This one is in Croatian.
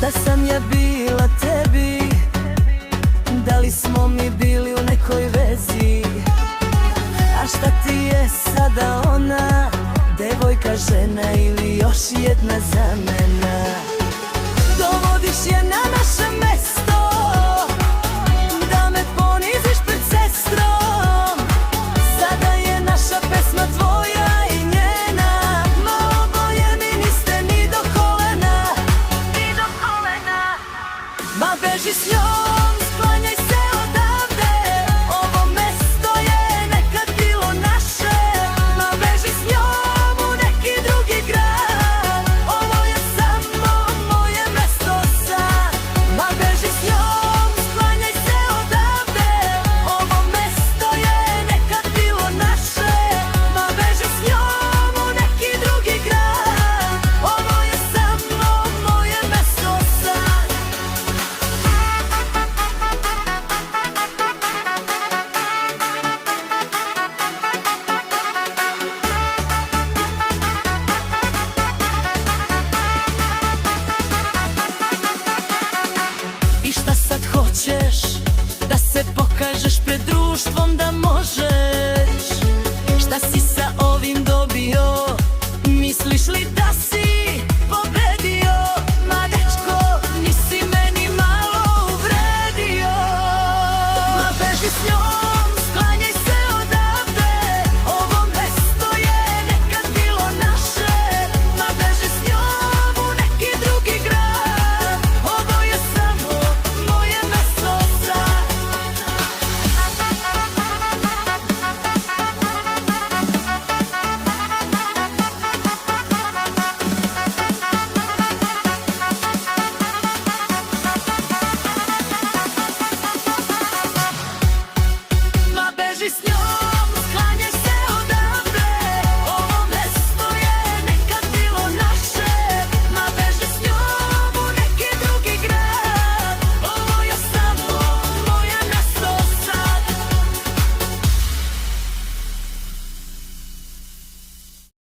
Da sam ja bila tebi, da li smo mi bili u nekoj vezi? A šta ti je sada ona, devojka, žena ili još jedna zamena? Dovodiš je na naše mesto, da me poniziš pred sestrom. Sada je naša pesma tvoja i njena, ma oboje mi niste ni do kolena, ni do kolena. Ma beži s njom.